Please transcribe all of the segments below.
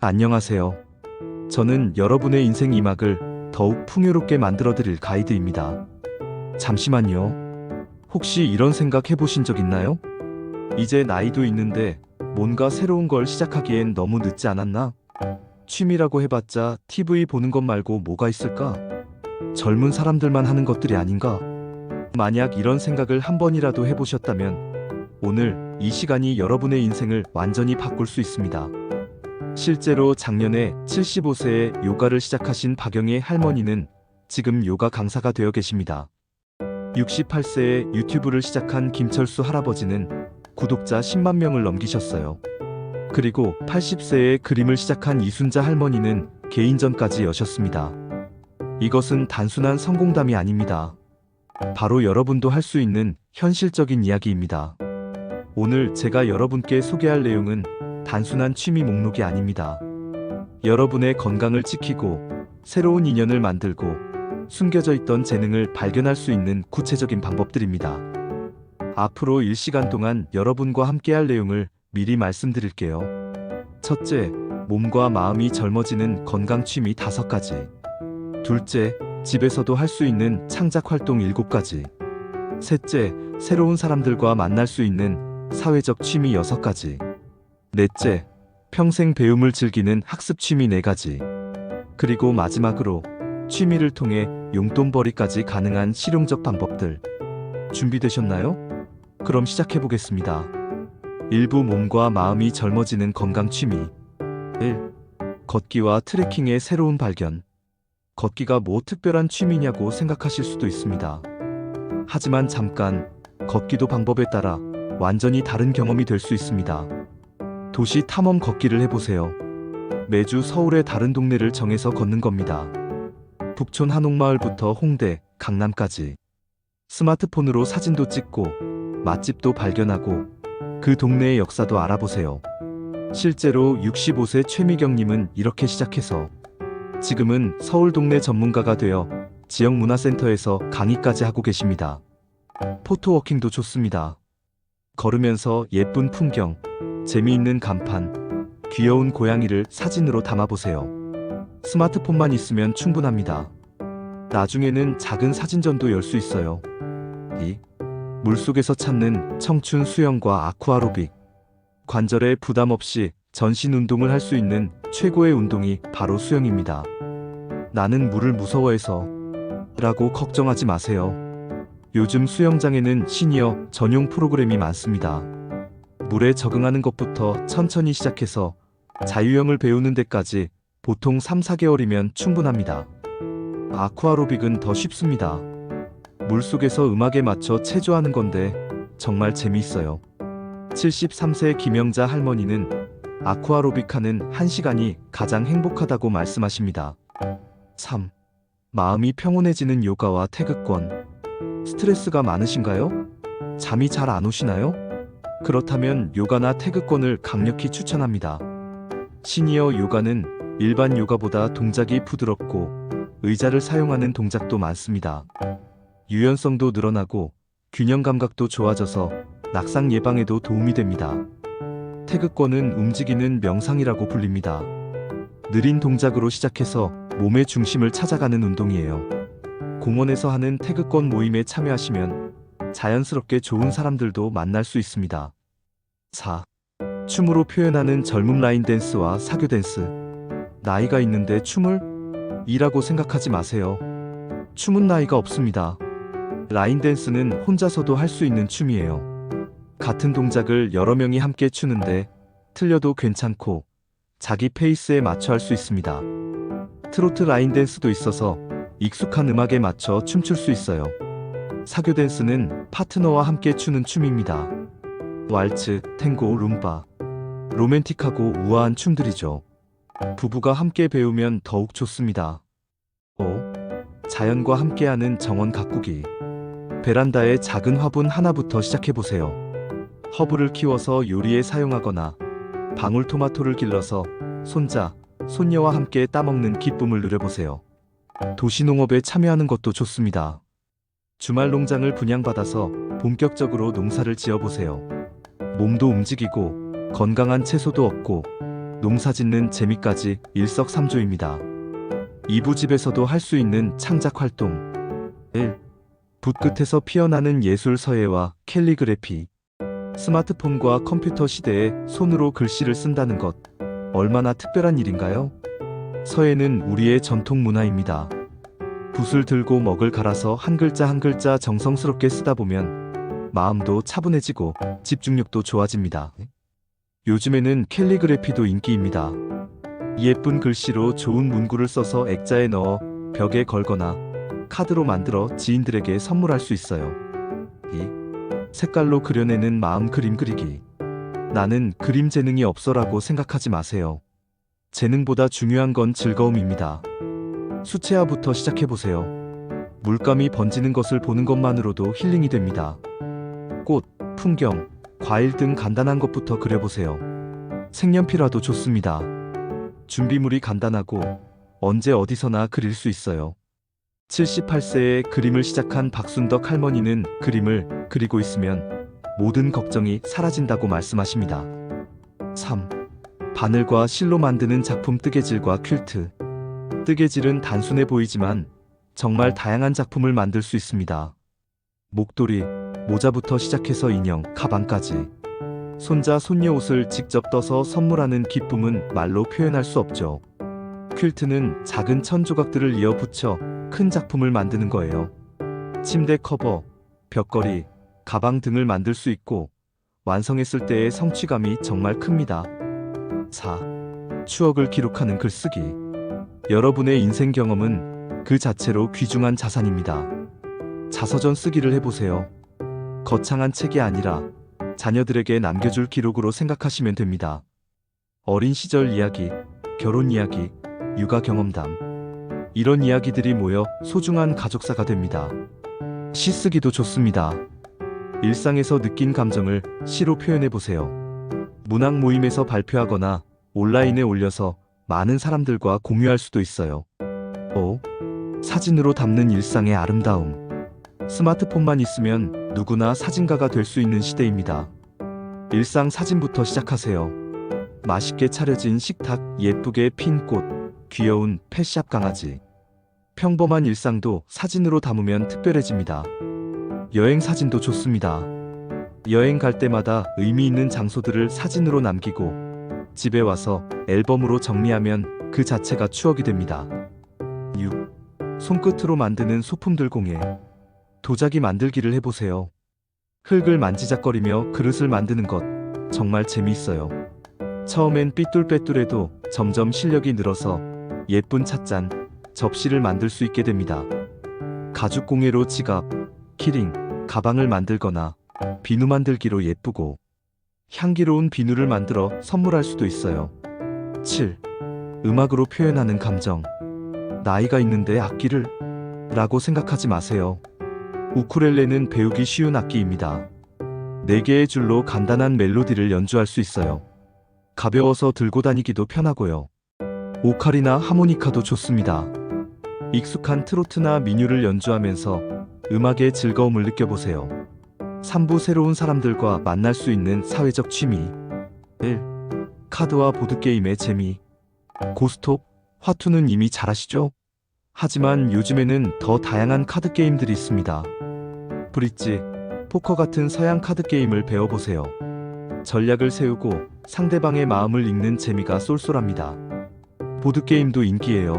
안녕하세요. 저는 여러분의 인생 이막을 더욱 풍요롭게 만들어드릴 가이드입니다. 잠시만요. 혹시 이런 생각 해보신 적 있나요? 이제 나이도 있는데 뭔가 새로운 걸 시작하기엔 너무 늦지 않았나? 취미라고 해봤자 TV 보는 것 말고 뭐가 있을까? 젊은 사람들만 하는 것들이 아닌가? 만약 이런 생각을 한 번이라도 해보셨다면 오늘 이 시간이 여러분의 인생을 완전히 바꿀 수 있습니다. 실제로 작년에 75세에 요가를 시작하신 박영애 할머니는 지금 요가 강사가 되어 계십니다. 68세에 유튜브를 시작한 김철수 할아버지는 구독자 10만 명을 넘기셨어요. 그리고 80세에 그림을 시작한 이순자 할머니는 개인전까지 여셨습니다. 이것은 단순한 성공담이 아닙니다. 바로 여러분도 할 수 있는 현실적인 이야기입니다. 오늘 제가 여러분께 소개할 내용은 단순한 취미 목록이 아닙니다. 여러분의 건강을 지키고 새로운 인연을 만들고 숨겨져 있던 재능을 발견할 수 있는 구체적인 방법들입니다. 앞으로 1시간 동안 여러분과 함께할 내용을 미리 말씀드릴게요. 첫째, 몸과 마음이 젊어지는 건강 취미 5가지. 둘째, 집에서도 할 수 있는 창작 활동 7가지. 셋째, 새로운 사람들과 만날 수 있는 사회적 취미 6가지. 넷째, 평생 배움을 즐기는 학습 취미 4가지. 그리고 마지막으로 취미를 통해 용돈벌이까지 가능한 실용적 방법들. 준비되셨나요? 그럼 시작해보겠습니다. 일부 몸과 마음이 젊어지는 건강 취미. 1. 걷기와 트레킹의 새로운 발견. 걷기가 뭐 특별한 취미냐고 생각하실 수도 있습니다. 하지만 잠깐, 걷기도 방법에 따라 완전히 다른 경험이 될 수 있습니다. 도시 탐험 걷기를 해보세요. 매주 서울의 다른 동네를 정해서 걷는 겁니다. 북촌 한옥마을부터 홍대, 강남까지. 스마트폰으로 사진도 찍고 맛집도 발견하고 그 동네의 역사도 알아보세요. 실제로 65세 최미경님은 이렇게 시작해서 지금은 서울 동네 전문가가 되어 지역 문화센터에서 강의까지 하고 계십니다. 포토워킹도 좋습니다. 걸으면서 예쁜 풍경, 재미있는 간판, 귀여운 고양이를 사진으로 담아보세요. 스마트폰만 있으면 충분합니다. 나중에는 작은 사진전도 열 수 있어요. 2. 물속에서 찾는 청춘 수영과 아쿠아로빅. 관절에 부담 없이 전신 운동을 할 수 있는 최고의 운동이 바로 수영입니다. 나는 물을 무서워해서 라고 걱정하지 마세요. 요즘 수영장에는 시니어 전용 프로그램이 많습니다. 물에 적응하는 것부터 천천히 시작해서 자유형을 배우는 데까지 보통 3-4개월이면 충분합니다. 아쿠아로빅은 더 쉽습니다. 물속에서 음악에 맞춰 체조하는 건데 정말 재미있어요. 73세 김영자 할머니는 아쿠아로빅 하는 1시간이 가장 행복하다고 말씀하십니다. 3. 마음이 평온해지는 요가와 태극권. 스트레스가 많으신가요? 잠이 잘 안 오시나요? 그렇다면 요가나 태극권을 강력히 추천합니다. 시니어 요가는 일반 요가보다 동작이 부드럽고 의자를 사용하는 동작도 많습니다. 유연성도 늘어나고 균형 감각도 좋아져서 낙상 예방에도 도움이 됩니다. 태극권은 움직이는 명상이라고 불립니다. 느린 동작으로 시작해서 몸의 중심을 찾아가는 운동이에요. 공원에서 하는 태극권 모임에 참여하시면 자연스럽게 좋은 사람들도 만날 수 있습니다. 4. 춤으로 표현하는 젊음 라인 댄스와 사교 댄스. 나이가 있는데 춤을? 이라고 생각하지 마세요. 춤은 나이가 없습니다. 라인 댄스는 혼자서도 할 수 있는 춤이에요. 같은 동작을 여러 명이 함께 추는데 틀려도 괜찮고 자기 페이스에 맞춰 할 수 있습니다. 트로트 라인 댄스도 있어서 익숙한 음악에 맞춰 춤출 수 있어요. 사교 댄스는 파트너와 함께 추는 춤입니다. 왈츠, 탱고, 룸바. 로맨틱하고 우아한 춤들이죠. 부부가 함께 배우면 더욱 좋습니다. 5. 자연과 함께하는 정원 가꾸기. 베란다에 작은 화분 하나부터 시작해보세요. 허브를 키워서 요리에 사용하거나 방울토마토를 길러서 손자, 손녀와 함께 따먹는 기쁨을 누려보세요. 도시농업에 참여하는 것도 좋습니다. 주말 농장을 분양받아서 본격적으로 농사를 지어보세요. 몸도 움직이고 건강한 채소도 얻고 농사 짓는 재미까지 일석삼조입니다. 이부집에서도 할 수 있는 창작 활동 1. 붓끝에서 피어나는 예술 서예와 캘리그래피. 스마트폰과 컴퓨터 시대에 손으로 글씨를 쓴다는 것, 얼마나 특별한 일인가요? 서예는 우리의 전통 문화입니다. 붓을 들고 먹을 갈아서 한 글자 한 글자 정성스럽게 쓰다 보면 마음도 차분해지고 집중력도 좋아집니다. 요즘에는 캘리그래피도 인기입니다. 예쁜 글씨로 좋은 문구를 써서 액자에 넣어 벽에 걸거나 카드로 만들어 지인들에게 선물할 수 있어요. 2. 색깔로 그려내는 마음 그림 그리기. 나는 그림 재능이 없어라고 생각하지 마세요. 재능보다 중요한 건 즐거움입니다. 수채화부터 시작해보세요. 물감이 번지는 것을 보는 것만으로도 힐링이 됩니다. 꽃, 풍경, 과일 등 간단한 것부터 그려보세요. 색연필화도 좋습니다. 준비물이 간단하고 언제 어디서나 그릴 수 있어요. 78세에 그림을 시작한 박순덕 할머니는 그림을 그리고 있으면 모든 걱정이 사라진다고 말씀하십니다. 3. 바늘과 실로 만드는 작품 뜨개질과 퀼트. 뜨개질은 단순해 보이지만 정말 다양한 작품을 만들 수 있습니다. 목도리, 모자부터 시작해서 인형, 가방까지. 손자, 손녀 옷을 직접 떠서 선물하는 기쁨은 말로 표현할 수 없죠. 퀼트는 작은 천 조각들을 이어 붙여 큰 작품을 만드는 거예요. 침대 커버, 벽걸이, 가방 등을 만들 수 있고 완성했을 때의 성취감이 정말 큽니다. 4. 추억을 기록하는 글쓰기. 여러분의 인생 경험은 그 자체로 귀중한 자산입니다. 자서전 쓰기를 해보세요. 거창한 책이 아니라 자녀들에게 남겨줄 기록으로 생각하시면 됩니다. 어린 시절 이야기, 결혼 이야기, 육아 경험담. 이런 이야기들이 모여 소중한 가족사가 됩니다. 시 쓰기도 좋습니다. 일상에서 느낀 감정을 시로 표현해보세요. 문학 모임에서 발표하거나 온라인에 올려서 많은 사람들과 공유할 수도 있어요. 5. 사진으로 담는 일상의 아름다움. 스마트폰만 있으면 누구나 사진가가 될 수 있는 시대입니다. 일상 사진부터 시작하세요. 맛있게 차려진 식탁, 예쁘게 핀 꽃, 귀여운 펫샵 강아지. 평범한 일상도 사진으로 담으면 특별해집니다. 여행 사진도 좋습니다. 여행 갈 때마다 의미 있는 장소들을 사진으로 남기고 집에 와서 앨범으로 정리하면 그 자체가 추억이 됩니다. 6. 손끝으로 만드는 소품들 공예. 도자기 만들기를 해보세요. 흙을 만지작거리며 그릇을 만드는 것 정말 재미있어요. 처음엔 삐뚤빼뚤해도 점점 실력이 늘어서 예쁜 찻잔, 접시를 만들 수 있게 됩니다. 가죽 공예로 지갑, 키링, 가방을 만들거나 비누 만들기로 예쁘고 향기로운 비누를 만들어 선물할 수도 있어요. 7. 음악으로 표현하는 감정. 나이가 있는데 악기를? 라고 생각하지 마세요. 우쿨렐레는 배우기 쉬운 악기입니다. 4개의 줄로 간단한 멜로디를 연주할 수 있어요. 가벼워서 들고 다니기도 편하고요. 오카리나 하모니카도 좋습니다. 익숙한 트로트나 민요를 연주하면서 음악의 즐거움을 느껴보세요. 3부 새로운 사람들과 만날 수 있는 사회적 취미. 1. 카드와 보드게임의 재미. 고스톱, 화투는 이미 잘 아시죠? 하지만 요즘에는 더 다양한 카드 게임들이 있습니다. 브릿지, 포커 같은 서양 카드 게임을 배워보세요. 전략을 세우고 상대방의 마음을 읽는 재미가 쏠쏠합니다. 보드게임도 인기예요.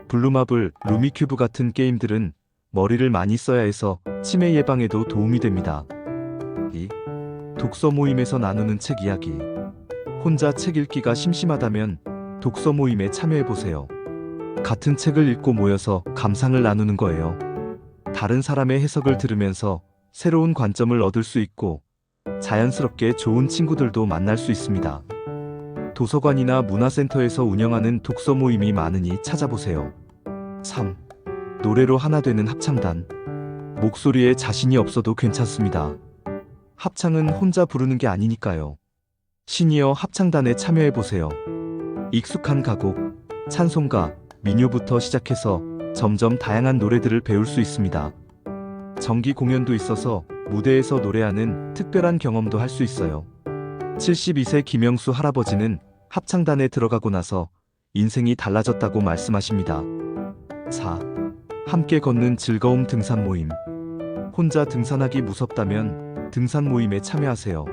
블루마블, 루미큐브 같은 게임들은 머리를 많이 써야 해서 치매 예방에도 도움이 됩니다. 2. 독서 모임에서 나누는 책 이야기. 혼자 책 읽기가 심심하다면 독서 모임에 참여해보세요. 같은 책을 읽고 모여서 감상을 나누는 거예요. 다른 사람의 해석을 들으면서 새로운 관점을 얻을 수 있고 자연스럽게 좋은 친구들도 만날 수 있습니다. 도서관이나 문화센터에서 운영하는 독서 모임이 많으니 찾아보세요. 3. 노래로 하나 되는 합창단. 목소리에 자신이 없어도 괜찮습니다. 합창은 혼자 부르는 게 아니니까요. 시니어 합창단에 참여해보세요. 익숙한 가곡, 찬송가, 민요부터 시작해서 점점 다양한 노래들을 배울 수 있습니다. 정기 공연도 있어서 무대에서 노래하는 특별한 경험도 할 수 있어요. 72세 김영수 할아버지는 합창단에 들어가고 나서 인생이 달라졌다고 말씀하십니다. 4. 함께 걷는 즐거움 등산 모임. 혼자 등산하기 무섭다면 등산 모임에 참여하세요.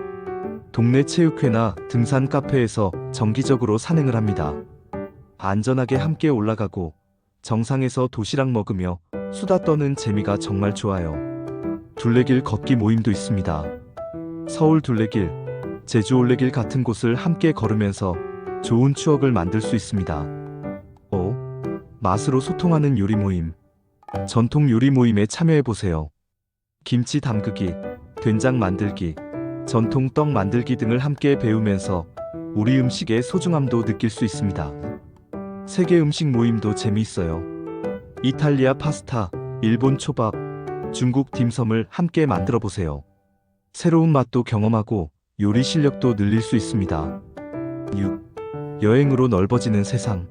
동네 체육회나 등산 카페에서 정기적으로 산행을 합니다. 안전하게 함께 올라가고 정상에서 도시락 먹으며 수다 떠는 재미가 정말 좋아요. 둘레길 걷기 모임도 있습니다. 서울 둘레길, 제주 올레길 같은 곳을 함께 걸으면서 좋은 추억을 만들 수 있습니다. 5. 맛으로 소통하는 요리 모임. 전통 요리 모임에 참여해보세요. 김치 담그기, 된장 만들기, 전통 떡 만들기 등을 함께 배우면서 우리 음식의 소중함도 느낄 수 있습니다. 세계 음식 모임도 재미있어요. 이탈리아 파스타, 일본 초밥, 중국 딤섬을 함께 만들어 보세요. 새로운 맛도 경험하고 요리 실력도 늘릴 수 있습니다. 6. 여행으로 넓어지는 세상.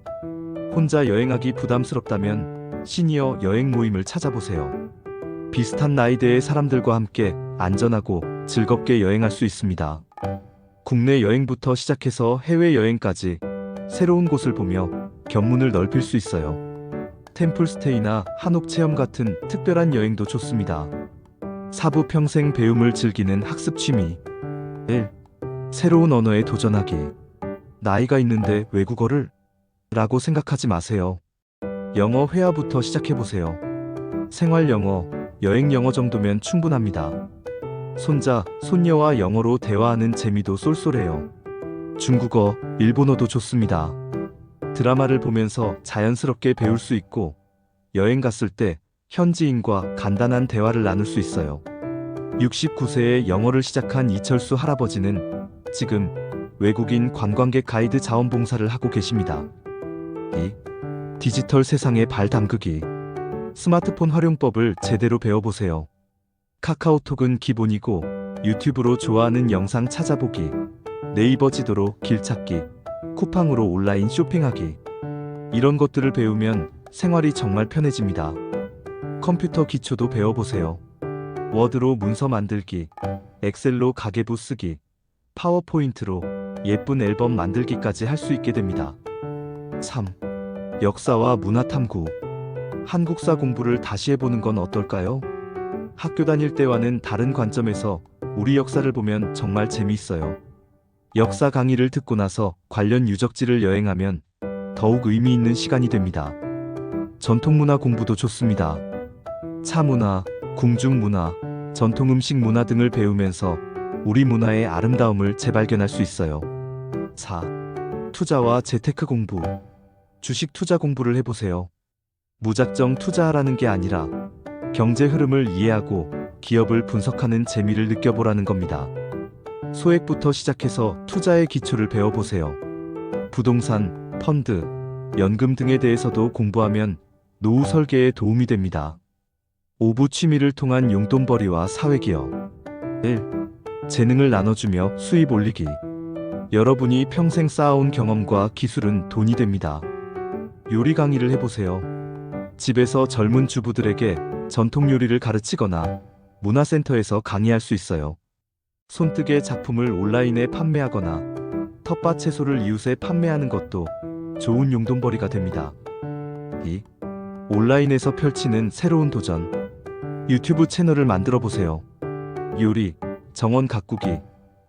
혼자 여행하기 부담스럽다면 시니어 여행 모임을 찾아보세요. 비슷한 나이대의 사람들과 함께 안전하고 즐겁게 여행할 수 있습니다. 국내 여행부터 시작해서 해외여행까지 새로운 곳을 보며 견문을 넓힐 수 있어요. 템플스테이나 한옥 체험 같은 특별한 여행도 좋습니다. 사부 평생 배움을 즐기는 학습 취미. 1. 새로운 언어에 도전하기. 나이가 있는데 외국어를? 라고 생각하지 마세요. 영어 회화부터 시작해보세요. 생활 영어, 여행 영어 정도면 충분합니다. 손자, 손녀와 영어로 대화하는 재미도 쏠쏠해요. 중국어, 일본어도 좋습니다. 드라마를 보면서 자연스럽게 배울 수 있고 여행 갔을 때 현지인과 간단한 대화를 나눌 수 있어요. 69세에 영어를 시작한 이철수 할아버지는 지금 외국인 관광객 가이드 자원봉사를 하고 계십니다. 2. 디지털 세상에 발 담그기. 스마트폰 활용법을 제대로 배워보세요. 카카오톡은 기본이고 유튜브로 좋아하는 영상 찾아보기, 네이버 지도로 길 찾기, 쿠팡으로 온라인 쇼핑하기. 이런 것들을 배우면 생활이 정말 편해집니다. 컴퓨터 기초도 배워보세요. 워드로 문서 만들기, 엑셀로 가계부 쓰기, 파워포인트로 예쁜 앨범 만들기까지 할 수 있게 됩니다. 3. 역사와 문화 탐구. 한국사 공부를 다시 해보는 건 어떨까요? 학교 다닐 때와는 다른 관점에서 우리 역사를 보면 정말 재미있어요. 역사 강의를 듣고 나서 관련 유적지를 여행하면 더욱 의미 있는 시간이 됩니다. 전통문화 공부도 좋습니다. 차문화, 궁중문화, 전통음식 문화 등을 배우면서 우리 문화의 아름다움을 재발견할 수 있어요. 4. 투자와 재테크 공부. 주식 투자 공부를 해보세요. 무작정 투자하라는 게 아니라 경제 흐름을 이해하고 기업을 분석하는 재미를 느껴보라는 겁니다. 소액부터 시작해서 투자의 기초를 배워보세요. 부동산, 펀드, 연금 등에 대해서도 공부하면 노후 설계에 도움이 됩니다. 5부 취미를 통한 용돈벌이와 사회기여. 1. 재능을 나눠주며 수입 올리기. 여러분이 평생 쌓아온 경험과 기술은 돈이 됩니다. 요리 강의를 해보세요. 집에서 젊은 주부들에게 전통 요리를 가르치거나 문화센터에서 강의할 수 있어요. 손뜨개 작품을 온라인에 판매하거나 텃밭 채소를 이웃에 판매하는 것도 좋은 용돈벌이가 됩니다. 2. 온라인에서 펼치는 새로운 도전. 유튜브 채널을 만들어 보세요. 요리, 정원 가꾸기,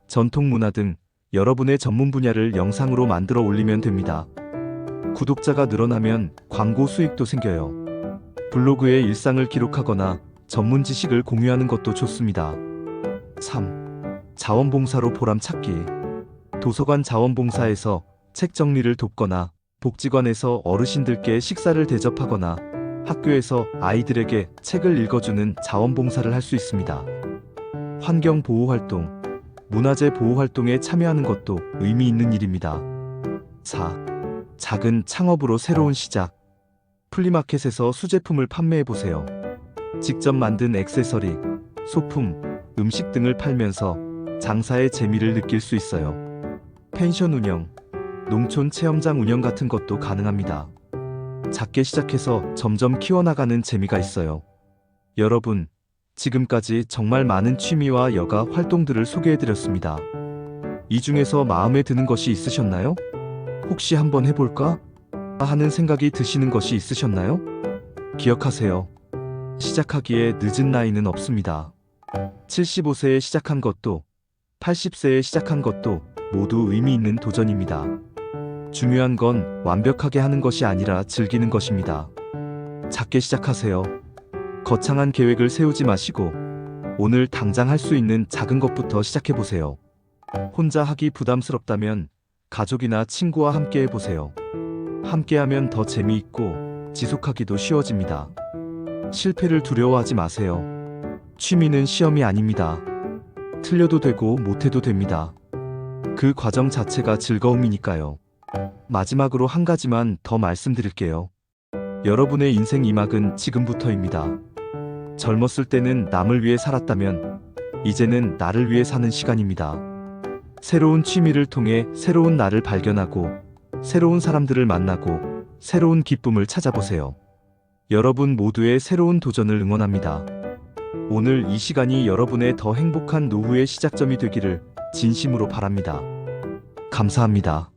전통 문화 등 여러분의 전문 분야를 영상으로 만들어 올리면 됩니다. 구독자가 늘어나면 광고 수익도 생겨요. 블로그에 일상을 기록하거나 전문 지식을 공유하는 것도 좋습니다. 3. 자원봉사로 보람찾기. 도서관 자원봉사에서 책 정리를 돕거나 복지관에서 어르신들께 식사를 대접하거나 학교에서 아이들에게 책을 읽어주는 자원봉사를 할 수 있습니다. 환경보호활동, 문화재 보호활동에 참여하는 것도 의미 있는 일입니다. 4. 작은 창업으로 새로운 시작. 플리마켓에서 수제품을 판매해보세요. 직접 만든 액세서리, 소품, 음식 등을 팔면서 장사의 재미를 느낄 수 있어요. 펜션 운영, 농촌 체험장 운영 같은 것도 가능합니다. 작게 시작해서 점점 키워나가는 재미가 있어요. 여러분, 지금까지 정말 많은 취미와 여가 활동들을 소개해드렸습니다. 이 중에서 마음에 드는 것이 있으셨나요? 혹시 한번 해볼까? 하는 생각이 드시는 것이 있으셨나요? 기억하세요. 시작하기에 늦은 나이는 없습니다. 75세에 시작한 것도 80세에 시작한 것도 모두 의미 있는 도전입니다. 중요한 건 완벽하게 하는 것이 아니라 즐기는 것입니다. 작게 시작하세요. 거창한 계획을 세우지 마시고 오늘 당장 할 수 있는 작은 것부터 시작해보세요. 혼자 하기 부담스럽다면 가족이나 친구와 함께 해보세요. 함께하면 더 재미있고 지속하기도 쉬워집니다. 실패를 두려워하지 마세요. 취미는 시험이 아닙니다. 틀려도 되고 못해도 됩니다. 그 과정 자체가 즐거움이니까요. 마지막으로 한 가지만 더 말씀드릴게요. 여러분의 인생 2막은 지금부터입니다. 젊었을 때는 남을 위해 살았다면 이제는 나를 위해 사는 시간입니다. 새로운 취미를 통해 새로운 나를 발견하고 새로운 사람들을 만나고 새로운 기쁨을 찾아보세요. 여러분 모두의 새로운 도전을 응원합니다. 오늘 이 시간이 여러분의 더 행복한 노후의 시작점이 되기를 진심으로 바랍니다. 감사합니다.